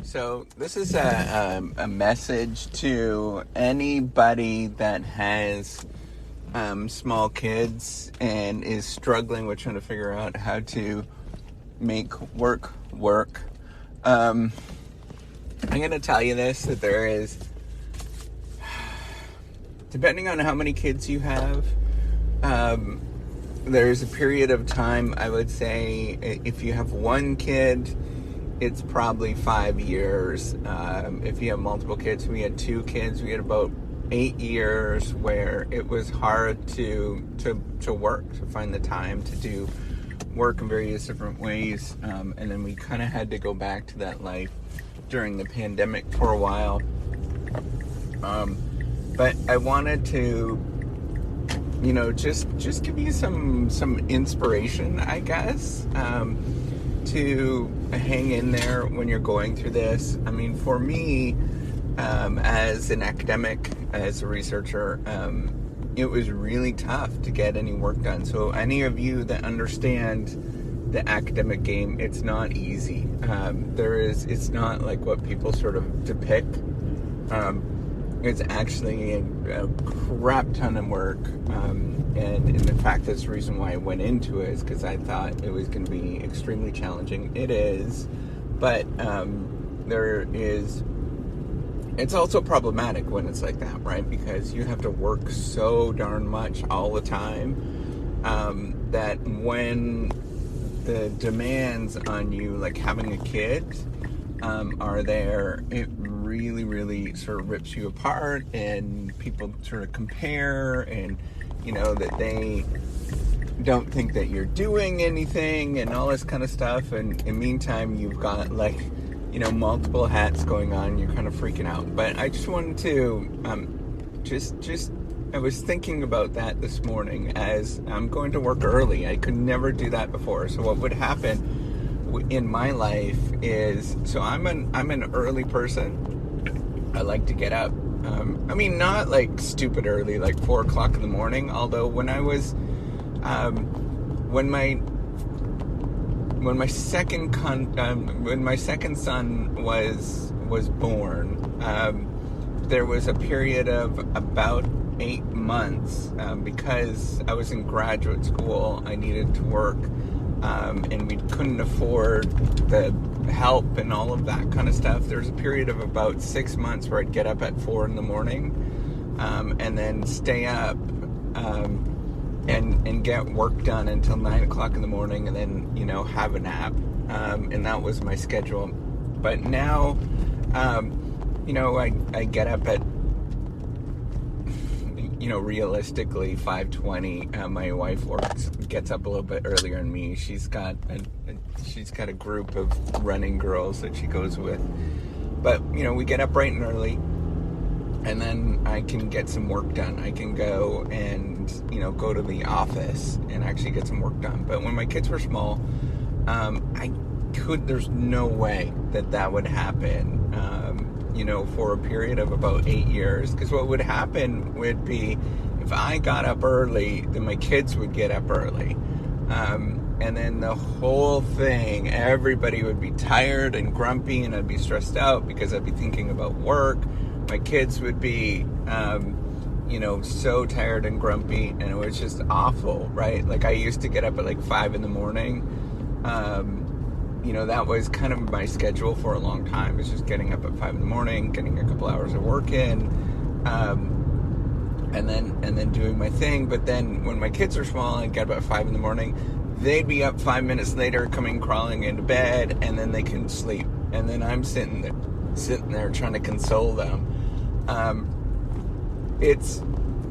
So this is a message to anybody that has small kids and is struggling with trying to figure out how to make work. I'm going to tell you this, that there is, depending on how many kids you have, there's a period of time, I would say, if you have one kid, it's probably 5 years. If you have multiple kids, we had 2 kids, we had about 8 years where it was hard to work, to find the time to do work in various different ways. And then we kind of had to go back to that life during the pandemic for a while. But I wanted to, just give you some inspiration, I guess, to hang in there when you're going through this. I mean, for me, as an academic, as a researcher, it was really tough to get any work done. So any of you that understand the academic game, it's not easy. It's not like what people sort of depict. It's actually a crap ton of work. And in fact, that's the reason why I went into it, is because I thought it was going to be extremely challenging. It is, but it's also problematic when it's like that, right? Because you have to work so darn much all the time, that when the demands on you, like having a kid, are there, it really sort of rips you apart, and people sort of compare, and that they don't think that you're doing anything and all this kind of stuff. And in the meantime, you've got multiple hats going on. You're kind of freaking out. But I just wanted to I was thinking about that this morning as I'm going to work early. I could never do that before. So what would happen in my life is, so I'm an early person. I like to get up. Not like stupid early, like 4 o'clock in the morning. Although when I was, when my second son was born, there was a period of about 8 months, because I was in graduate school. I needed to work, and we couldn't afford the help and all of that kind of stuff. There's a period of about 6 months where I'd get up at 4 in the morning, and then stay up, and get work done until 9 o'clock in the morning, and then have a nap, and that was my schedule. But now, I get up at realistically 5:20. My wife gets up a little bit earlier than me. She's got a group of running girls that she goes with. But we get up bright and early, and then I can get some work done. I can go and go to the office and actually get some work done. But when my kids were small, there's no way that would happen. For a period of about 8 years. Because what would happen would be, if I got up early, then my kids would get up early. And then the whole thing, everybody would be tired and grumpy, and I'd be stressed out because I'd be thinking about work. My kids would be, so tired and grumpy, and it was just awful, right? Like, I used to get up at 5 in the morning. That was kind of my schedule for a long time. It was just getting up at 5 in the morning, getting a couple hours of work in, and then doing my thing. But then when my kids were small, I'd get up at 5 in the morning. They'd be up 5 minutes later, crawling into bed, and then they couldn't sleep. And then I'm sitting there trying to console them.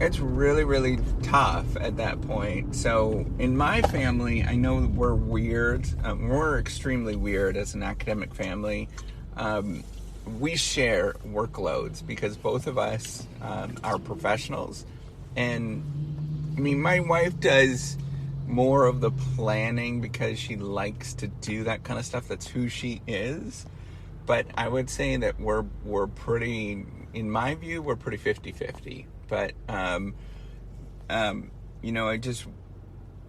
It's really, really tough at that point. So in my family, I know we're weird. We're extremely weird as an academic family. We share workloads because both of us are professionals. And my wife does more of the planning because she likes to do that kind of stuff. That's who she is. But I would say that we're pretty, in my view, we're pretty 50-50. But,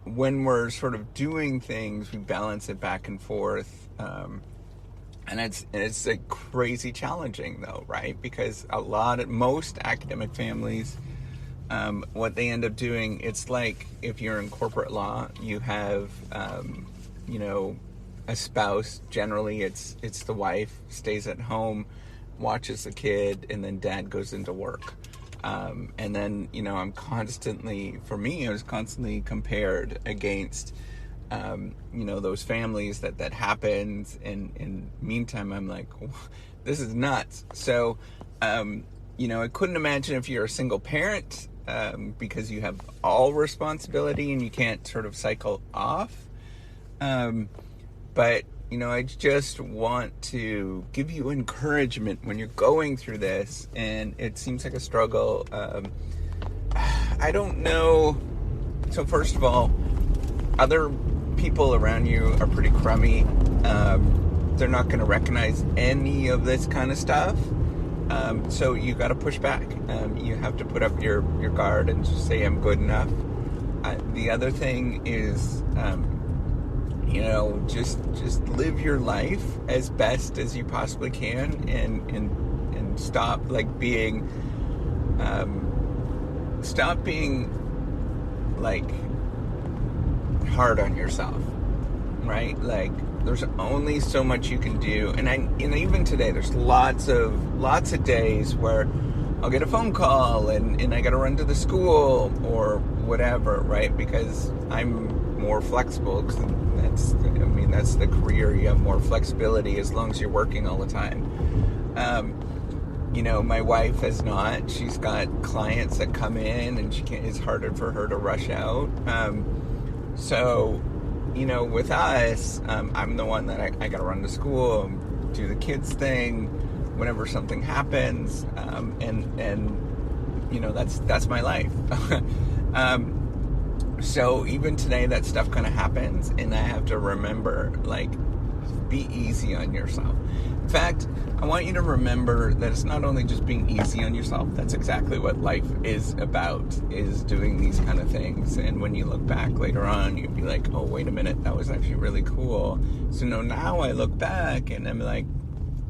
when we're sort of doing things, we balance it back and forth. And it's like crazy challenging though, right? Because most academic families, what they end up doing, it's like if you're in corporate law, you have, you know, a spouse. Generally, it's the wife stays at home, watches the kid, and then dad goes into work. And then, you know, I was constantly compared against, you know, those families that happens. And in meantime, I'm like, this is nuts. So, you know, I couldn't imagine if you're a single parent, because you have all responsibility and you can't sort of cycle off. But, you know, I just want to give you encouragement when you're going through this, and it seems like a struggle. I don't know. So first of all, other people around you are pretty crummy. They're not going to recognize any of this kind of stuff. So you got to push back. You have to put up your guard and just say, I'm good enough. The other thing is, you know, just live your life as best as you possibly can, and stop being like hard on yourself, right? Like, there's only so much you can do, and even today, there's lots of days where I'll get a phone call and I got to run to the school or whatever, right? Because I'm more flexible. That's the career. You have more flexibility as long as you're working all the time. You know, my wife has not. She's got clients that come in, and it's harder for her to rush out. So, you know, with us, I'm the one that I got to run to school, do the kids thing, whenever something happens, and you know, that's my life. So even today, that stuff kind of happens, and I have to remember, like, be easy on yourself. In fact, I want you to remember that it's not only just being easy on yourself. That's exactly what life is about, is doing these kind of things. And when you look back later on, you'd be like, oh, wait a minute, that was actually really cool. So now I look back and I'm like,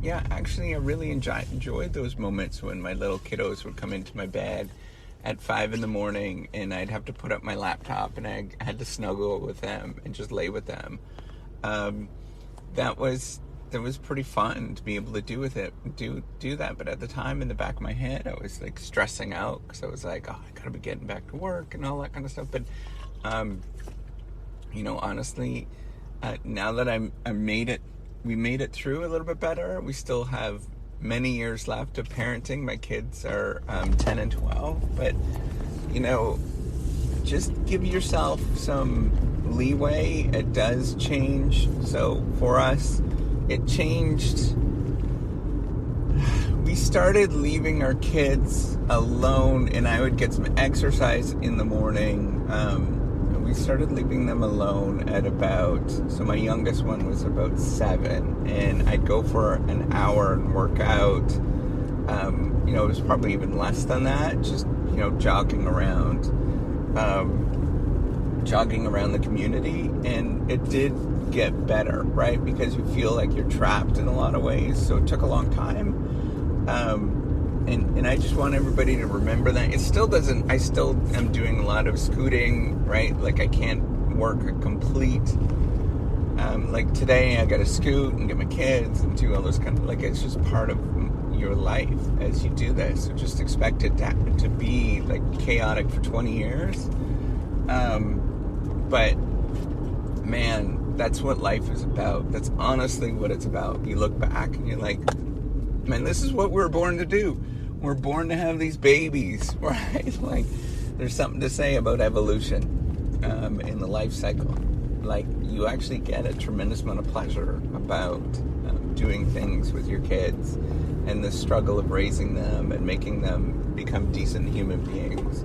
yeah, actually, I really enjoyed those moments when my little kiddos would come into my bed at 5 a.m, and I'd have to put up my laptop, and I had to snuggle with them and just lay with them. That was pretty fun to be able to do that. But at the time, in the back of my head, I was like stressing out, because I was like, oh, I gotta be getting back to work and all that kind of stuff. But you know, honestly, now that we made it through a little bit better. We still have many years left of parenting. My kids are 10 and 12, but, you know, just give yourself some leeway. It does change. So for us, it changed. We started leaving our kids alone, and I would get some exercise in the morning. We started leaving them alone at so my youngest one was about 7, and I'd go for an hour and work out. You know, it was probably even less than that, just, you know, jogging around the community, and it did get better, right? Because you feel like you're trapped in a lot of ways. So it took a long time. And I just want everybody to remember that. I still am doing a lot of scooting, right? Like, I can't work a complete, like today I gotta scoot and get my kids and do all those kind of, like, it's just part of your life as you do this. So just expect it to be like chaotic for 20 years. But man, that's what life is about. That's honestly what it's about. You look back and you're like, man, this is what we're born to do. We're born to have these babies, right? Like, there's something to say about evolution in the life cycle. Like, you actually get a tremendous amount of pleasure about doing things with your kids, and the struggle of raising them and making them become decent human beings.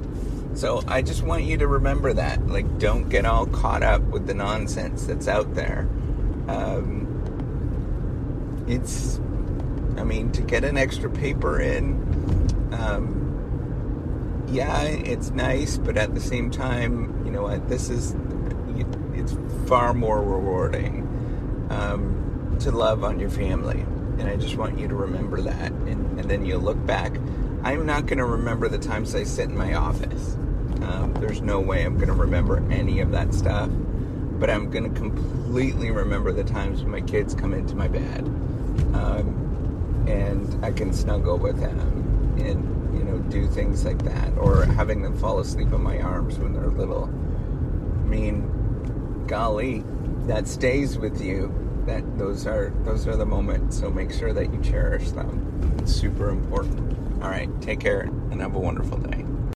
So I just want you to remember that. Like, don't get all caught up with the nonsense that's out there. To get an extra paper in, yeah, it's nice, but at the same time, you know what, it's far more rewarding to love on your family. And I just want you to remember that. And then you'll look back. I'm not going to remember the times I sit in my office. There's no way I'm going to remember any of that stuff. But I'm going to completely remember the times when my kids come into my bed. And I can snuggle with them and, do things like that. Or having them fall asleep in my arms when they're little. I mean, golly, that stays with you. Those are the moments. So make sure that you cherish them. It's super important. All right, take care and have a wonderful day.